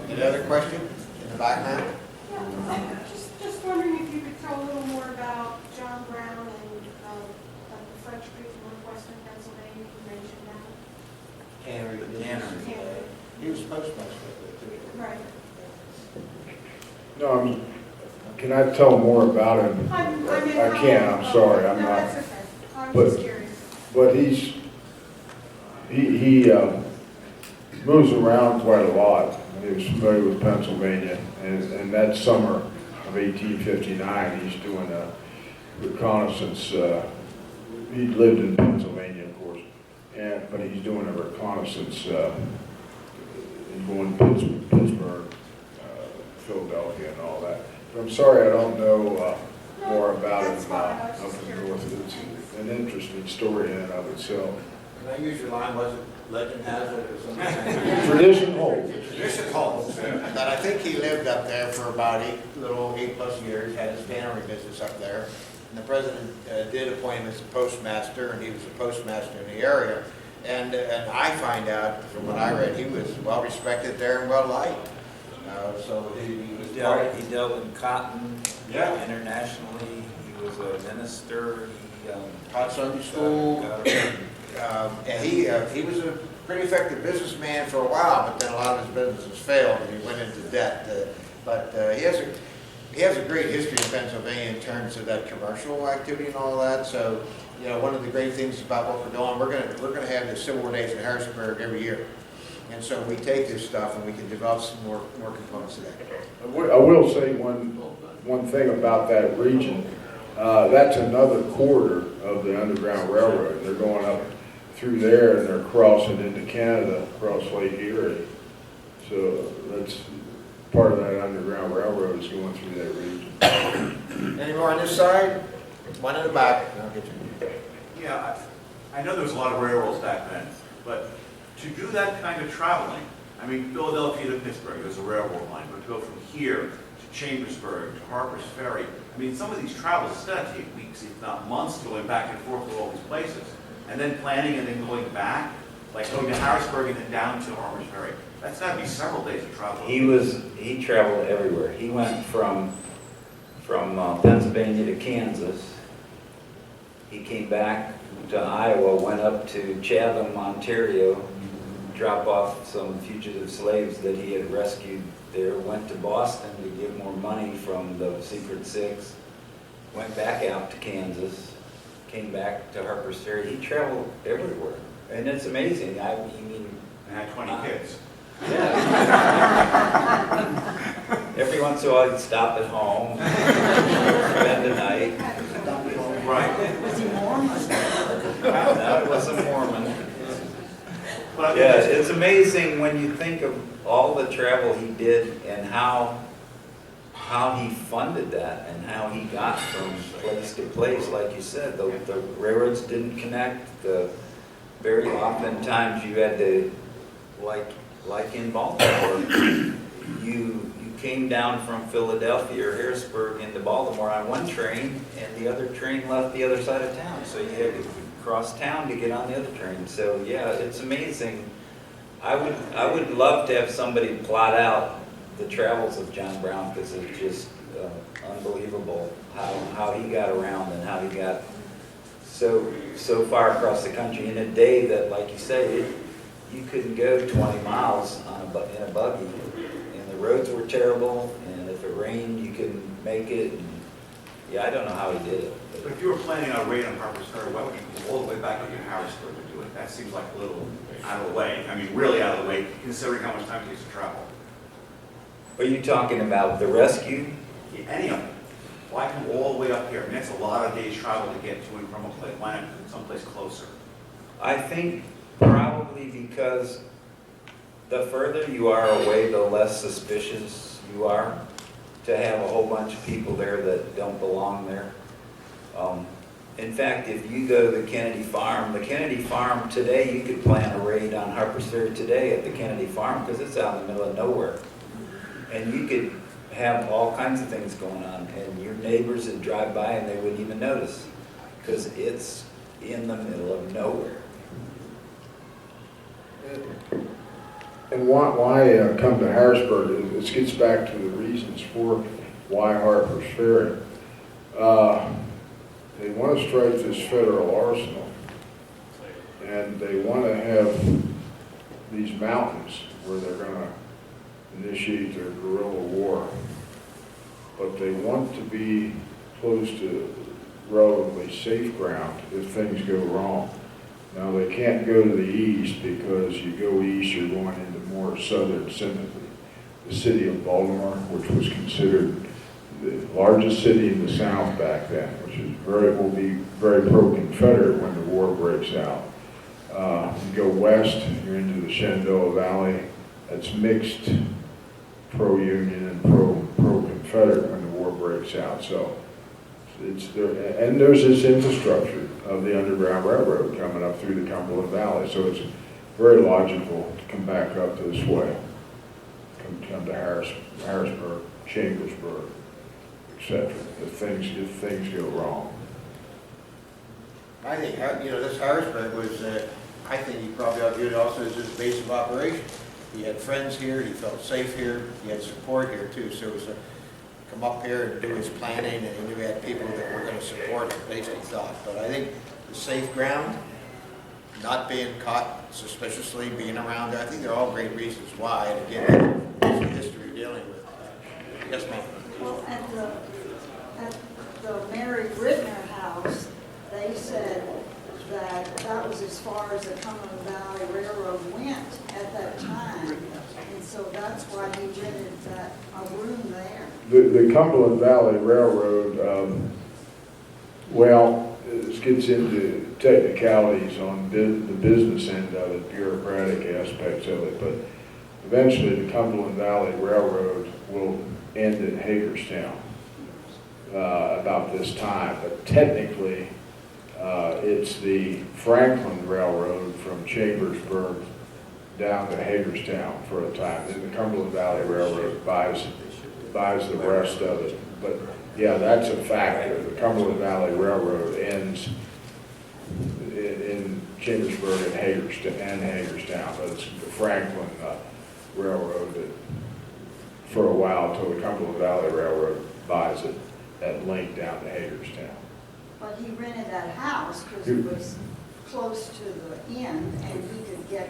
Any other question in the back now? Yeah, just wondering if you could tell a little more about John Brown and the French Creek in northwestern Pennsylvania. You mentioned that. Tannery. He was postmaster. Right. No, I mean, can I tell more about him? I can't, I'm sorry, I'm No, not. that's okay. I'm But- just curious. But he moves around quite a lot. He was familiar with Pennsylvania, and that summer of 1859, he's doing a reconnaissance. He lived in Pennsylvania, of course, but he's doing a reconnaissance and going to Pittsburgh, Philadelphia, and all that. But I'm sorry, I don't know. No, more about it up in the north. It's an interesting story in and of itself. Can I use your line, was it legend has it or something? Tradition holds. Tradition holds. That I think he lived up there for about 8+ years, had his tannery business up there. And the president did appoint him as a postmaster, and he was a postmaster in the area. And I find out, from what I read, he was well respected there and well liked. So he was He dealt in cotton internationally. He was a minister. He taught Sunday school. And he was a pretty effective businessman for a while, but then a lot of his businesses failed and he went into debt. But he has a great history in Pennsylvania in terms of that commercial activity and all that. So, one of the great things about what we're doing, we're gonna have the Civil War Days in Harrisburg every year. And so we take this stuff and we can develop some more components of that. I will say one thing about that region. That's another quarter of the Underground Railroad. They're going up through there and they're crossing into Canada, across Lake Erie. So that's part of that Underground Railroad is going through that region. Any more on this side? One in the back. I'll get you. Yeah, I know there was a lot of railroads back then, but to do that kind of traveling, I mean, Philadelphia to Pittsburgh, there's a railroad line, but to go from here to Chambersburg, to Harper's Ferry, I mean, some of these travels, it's gonna take weeks, if not months, going back and forth to all these places. And then planning and then going back, like going to Harrisburg and then down to Harper's Ferry. That's gotta be several days of travel. He traveled everywhere. He went from Pennsylvania to Kansas. He came back to Iowa, went up to Chatham, Ontario, drop off some fugitive slaves that he had rescued there, went to Boston to get more money from the Secret Six, went back out to Kansas, came back to Harper's Ferry. He traveled everywhere. And it's amazing. I mean, And had 20 kids. yeah. Every once in a while he'd stop at home, spend the night. Right. Was he Mormon? No, it wasn't Mormon. But Yeah, it's amazing when you think of all the travel he did and how he funded that and how he got from place to place. Like you said, the railroads didn't connect. Very often times you had to, like in Baltimore, you came down from Philadelphia or Harrisburg into Baltimore on one train, and the other train left the other side of town. So you had to cross town to get on the other train. So yeah, it's amazing. I would love to have somebody plot out the travels of John Brown, because it's just unbelievable how he got around and how he got so far across the country in a day that, like you say, you couldn't go 20 miles in a buggy, and the roads were terrible, and if it rained, you couldn't make it. And, yeah, I don't know how he did it. But if you were planning on a raid on Harper's Ferry, why would you go all the way back up to Harrisburg to do it? That seems like a little out of the way. I mean, really out of the way, considering how much time it takes to travel. Are you talking about the rescue? Yeah, any of them. Why come all the way up here? I mean, that's a lot of days travel to get to and from a place. Why not someplace closer? I think probably because the further you are away, the less suspicious you are to have a whole bunch of people there that don't belong there. In fact, if you go to the Kennedy Farm today, you could plan a raid on Harper's Ferry today at the Kennedy Farm, because it's out in the middle of nowhere. And you could have all kinds of things going on, and your neighbors would drive by and they wouldn't even notice, because it's in the middle of nowhere. And why come to Harrisburg? This gets back to the reasons for why Harper's Ferry. They want to strike this federal arsenal, and they want to have these mountains where they're going to initiate their guerrilla war. But they want to be close to relatively safe ground if things go wrong. Now, they can't go to the east, because you go east, you're going into more southern sympathy. The city of Baltimore, which was considered the largest city in the South back then, which is will be very pro-Confederate when the war breaks out. You go west, you're into the Shenandoah Valley. That's mixed pro-Union and pro-Confederate when the war breaks out. So it's there, and there's this infrastructure of the Underground Railroad coming up through the Cumberland Valley, so it's very logical to come back up this way, come to Harrisburg, Chambersburg, etc. If things go wrong. I think, this Harrisburg was, I think he probably ought to view it also as his base of operation. He had friends here, he felt safe here, he had support here too, so it was come up here and do his planning, and he knew he had people that were going to support him, basically thought. But I think the safe ground, not being caught suspiciously, being around there, I think they're all great reasons why, and again, there's a history dealing with it. Yes, ma'am? Well, at the Mary Ridner house, they said that that was as far as the Cumberland Valley Railroad went at that time. And so that's why he rented a room there. The Cumberland Valley Railroad, well, this gets into technicalities on the business end of it, bureaucratic aspects of it, but eventually the Cumberland Valley Railroad will end in Hagerstown about this time, but technically it's the Franklin Railroad from Chambersburg down to Hagerstown for a time. Then the Cumberland Valley Railroad buys the rest of it. But yeah, that's a factor. The Cumberland Valley Railroad ends in Chambersburg and Hagerstown, but it's the Franklin Railroad that for a while until the Cumberland Valley Railroad buys it at link down to Hagerstown. But he rented that house because it was close to the end and he could get.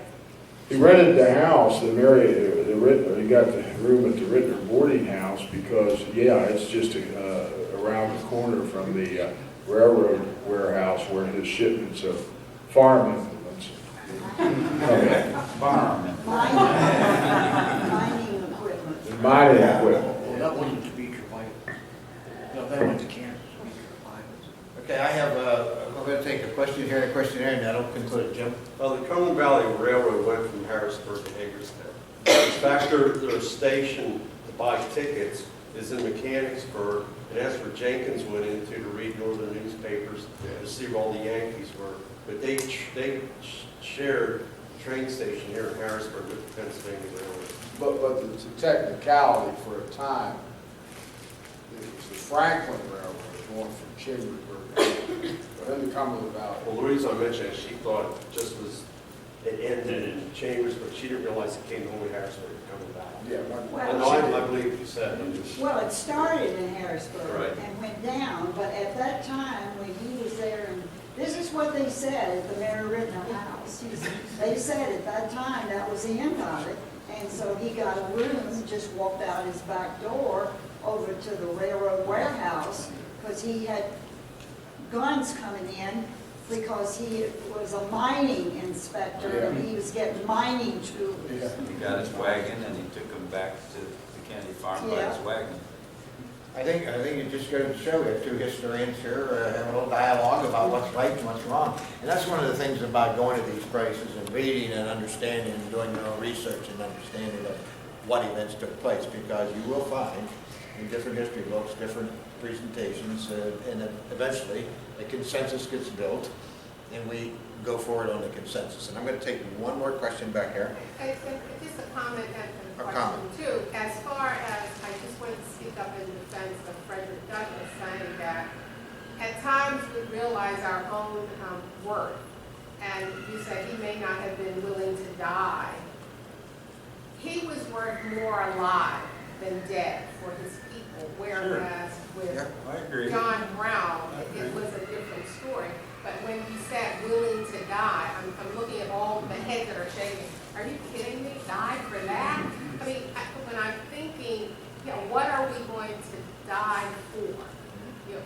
He rented the house, the Ridner, he got the room at the Ridner boarding house because, yeah, it's just around the corner from the railroad warehouse where his shipments of farm implements come in. Mining equipment. Mining equipment. Well, that wasn't to be provided. No, that went to Kansas. Okay, I have, we're going to take a question here, a question there, and that'll conclude. Jim? Well, the Cumberland Valley Railroad went from Harrisburg to Hagerstown. In fact, their station to buy tickets is in Mechanicsburg, and that's where Jenkins went into to read northern newspapers to see where all the Yankees were. But they shared the train station here in Harrisburg with the Pennsylvania Railroad. But it's a technicality for a time. It was the Franklin Railroad going from Chambersburg. Then the Cumberland Valley. Well, the reason I mentioned it, she thought it ended in Chambers, but she didn't realize it came all the way to Harrisburg to Cumberland Valley. Yeah. No, I believe what you said. Well, it started in Harrisburg Right. and went down, but at that time when he was there, and this is what they said at the Mary Ridner house. They said at that time that was the end of it, and so he got a room, just walked out his back door over to the railroad warehouse because he had guns coming in because he was a mining inspector and he was getting mining tools. Yeah. He got his wagon and he took him back to the Kennedy farm by his wagon. I think it just goes to show we have two historians here having a little dialogue about what's right and what's wrong. And that's one of the things about going to these places and reading and understanding and doing your own research and understanding of what events took place, because you will find in different history books, different presentations, and eventually a consensus gets built and we go forward on the consensus. And I'm going to take one more question back here. Just a comment and A a comment. question too. As far as, I just wanted to speak up in defense of Frederick Douglass, saying that at times we realize our own worth. And you said he may not have been willing to die. He was worth more alive than dead for his people, whereas with I agree. John Brown, it was a different story. But when you said willing to die, I'm looking at all the heads that are shaking. Are you kidding me? Die for that? I mean, when I'm thinking, what are we going to die for?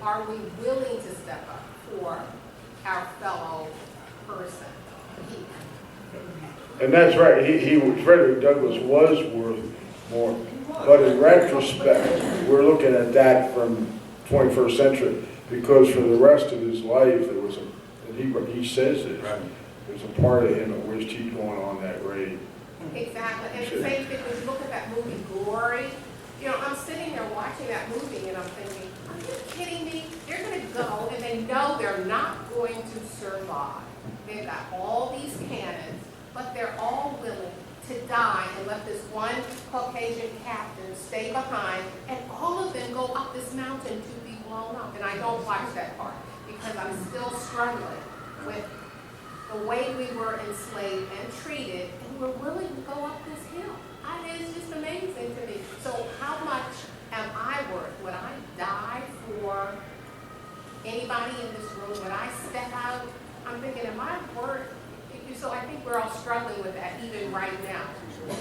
Are we willing to step up for our fellow person? And that's right. Frederick Douglass was worth more. But in retrospect, we're looking at that from 21st century, because for the rest of his life, there was and he says this, there's a part of him that wished he'd gone on that raid. Exactly. And the same thing, when you look at that movie Glory, You know, I'm sitting there watching that movie and I'm thinking, are you kidding me? They're gonna go and they know they're not going to survive. They've got all these cannons, but they're all willing to die and let this one Caucasian captain stay behind, and all of them go up this mountain to be blown up. And I don't watch that part because I'm still struggling with the way we were enslaved and treated, and we're willing to go up this hill. It is just amazing to me. So how much am I worth? Would I die for anybody in this room? Would I step out? I'm thinking, am I worth? So I think we're all struggling with that even right now.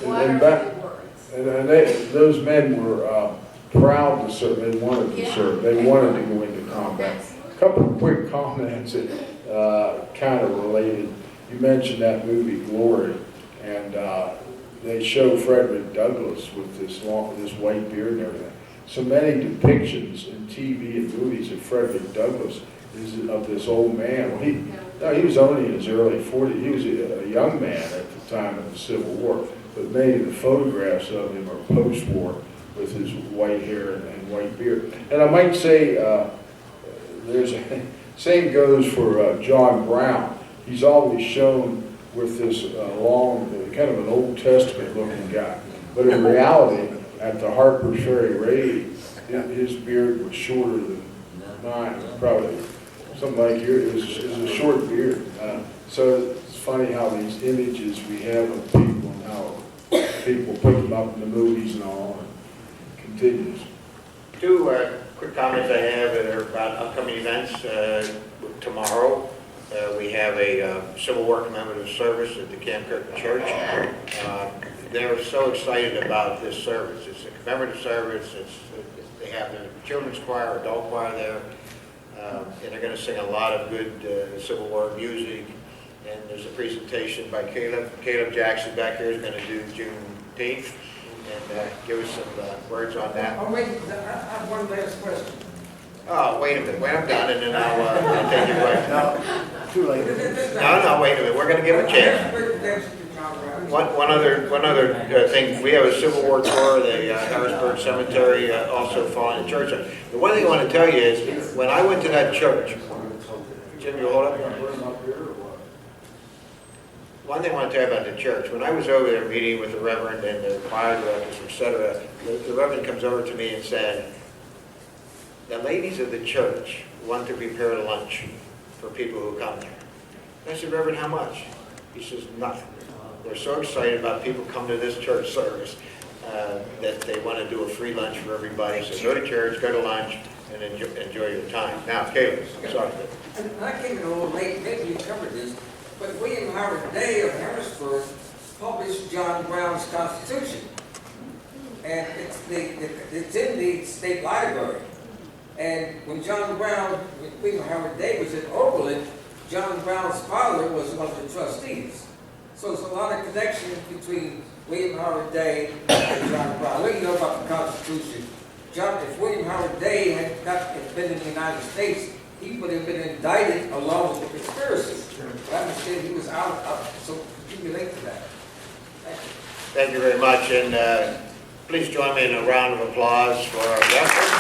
What And are we worth? And those men were proud to serve. They wanted to Yeah. serve. They wanted to go into combat. A couple of quick comments that kind of related. You mentioned that movie Glory, and they show Frederick Douglass with this white beard and everything. So many depictions in TV and movies of Frederick Douglass is of this old man. Well, he was only in his early 40s. He was a young man at the time of the Civil War, but many of the photographs of him are post-war with his white hair and white beard. And I might say, same goes for John Brown. He's always shown with this long, kind of an Old Testament looking guy. But in reality, at the Harper's Ferry raid, his beard was shorter than mine, probably. Something like yours is a short beard. So it's funny how these images we have of people and how people put them up in the movies and all, and continues. Two quick comments I have that are about upcoming events. Tomorrow, we have a Civil War commemorative service at the Camp Curtin Church. They're so excited about this service. It's a commemorative service. They have their children's choir, adult choir there. And they're going to sing a lot of good Civil War music. And there's a presentation by Caleb. Caleb Jackson back here is going to do Juneteenth and give us some words on that. Oh, wait, I have one last question. Oh, wait a minute. Wait, I'm done, and then I'll take your question. No, too late. No, wait a minute. We're going to give a chance. One other thing. We have a Civil War tour. The Harrisburg Cemetery also falling in church. The one thing I want to tell you is, when I went to that church, Jim, you hold up. One thing I want to tell you about the church. When I was over there meeting with the Reverend and the choir directors, etc., the Reverend comes over to me and said, "The ladies of the church want to prepare lunch for people who come there." And I said, "Reverend, how much?" He says, "Nothing. They're so excited about people coming to this church service that they want to do a free lunch for everybody. So go to church, go to lunch, and enjoy your time." Now, Caleb, I'm sorry. And I came in a little late, maybe you covered this, but William Howard Day of Harrisburg published John Brown's Constitution. And it's in the state library. And when William Howard Day was at Oberlin, John Brown's father was one of the trustees. So there's a lot of connection between William Howard Day and John Brown. I'll let you know about the Constitution. If William Howard Day had been in the United States, he would have been indicted along with the conspiracy. But I understand he was out, so you can relate to that. Thank you. Thank you very much. And please join me in a round of applause for our guests.